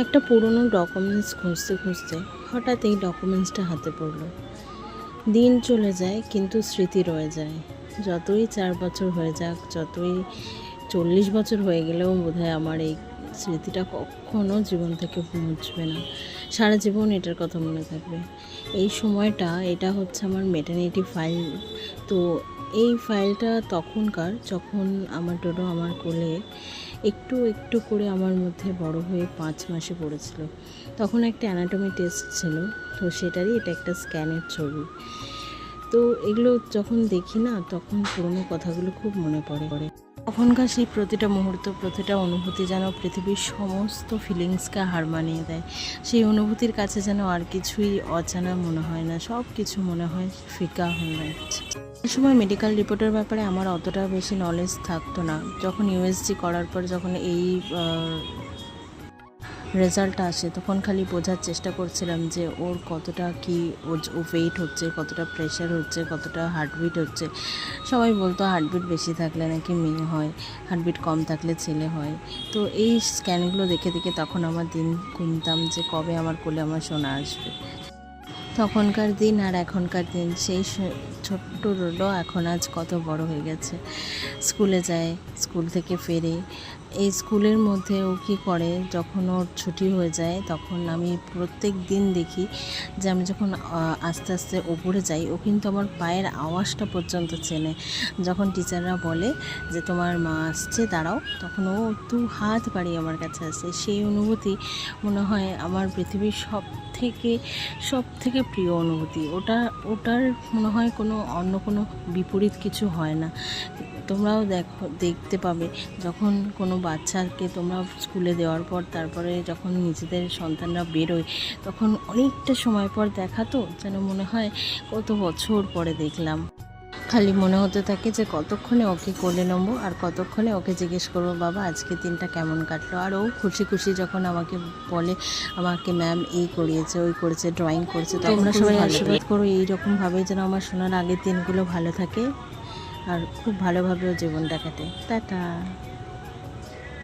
একটা পুরনো ডকুমেন্টস খুঁজতে খুঁজতে হঠাৎ এই ডকুমেন্টসটা হাতে পড়লো। দিন চলে যায় কিন্তু স্মৃতি রয়ে যায়। যতই 4 বছর হয়ে যাক, যতই 40 বছর হয়ে গেলেও বোধহয় আমার এই স্মৃতিটা কখনো জীবন থেকে মুছবে না। সারা জীবন এটার কথা মনে থাকবে। এই সময়টা এটা হচ্ছে আমার ম্যাটারনিটি ফাইল। তো এই ফাইলটা তখনকার, যখন আমার টোটো আমার কোলে একটু একটু করে আমার মধ্যে বড় হয়ে 5 মাসে পড়েছিল। তখন একটা অ্যানাটমি টেস্ট ছিল, তো সেটারই এটা একটা স্ক্যানের ছবি। তো এগুলো যখন দেখি না, তখন পুরনো কথাগুলো খুব মনে পড়ে। তখনকার সেই প্রতিটা মুহূর্ত, প্রতিটা অনুভূতি যেন পৃথিবীর সমস্ত ফিলিংসকে হার মানিয়ে দেয়। সেই অনুভূতির কাছে যেন আর কিছুই অজানা মনে হয় না, সব কিছু মনে হয় ফিকা হয়ে যাচ্ছে। এই সময় মেডিকেল রিপোর্টের ব্যাপারে আমার অতটা বেশি নলেজ থাকতো না। যখন ইউএসজি করার পর যখন এই রেজাল্ট আসে, তখন খালি বোঝার চেষ্টা করছিলাম যে ওর কতটা কি ও ওয়েট হচ্ছে, কতটা প্রেশার হচ্ছে, কতটা হার্টবিট হচ্ছে। সবাই বলতো হার্টবিট বেশি থাকলে নাকি মেয়ে হয়, হার্টবিট কম থাকলে ছেলে হয়। তো এই স্ক্যানগুলো দেখে দেখে তখন আমার দিন গুনতাম যে কবে আমার কোলে আমার সোনা আসবে। তখনকার দিন আর এখনকার দিন, সেই ছোট্ট রোডও এখন আজ কত বড় হয়ে গেছে। স্কুলে যায়, স্কুল থেকে ফেরে, এই স্কুলের মধ্যে ও কী করে, যখন ওর ছুটি হয়ে যায় তখন আমি প্রত্যেক দিন দেখি যে আমি যখন আস্তে আস্তে ওপরে যাই, ও কিন্তু আমার পায়ের আওয়াজটা পর্যন্ত চেনে। যখন টিচাররা বলে যে তোমার মা আসছে দাঁড়াও, তখন ও 2 হাত বাড়িয়ে আমার কাছে আসে। সেই অনুভূতি মনে হয় আমার পৃথিবীর সব থেকে প্রিয় অনুভূতি। ওটার মনে হয় অন্য কোনো বিপরীত কিছু হয় না। তোমরাও দেখতে পাবে, যখন কোনো বাচ্চাকে তোমরা স্কুলে দেওয়ার পর তারপরে যখন নিজেদের সন্তানরা বেরোয়, তখন অনেকটা সময় পর দেখা তো যেন মনে হয় কত বছর পরে দেখলাম। খালি মনে হতে থাকে যে কতক্ষণে ওকে কোলে নেবো আর কতক্ষণে ওকে জিজ্ঞেস করবো বাবা আজকে দিনটা কেমন কাটলো। আর ও খুশি খুশি যখন আমাকে বলে আমাকে ম্যাম এই করিয়েছে, ওই করেছে, ড্রয়িং করেছে, তোমরা সবাই আশীর্বাদ করো এইরকমভাবে যেন আমার শোনার আগের দিনগুলো ভালো থাকে আর খুব ভালোভাবেও জীবনটা কাটে। টাটা।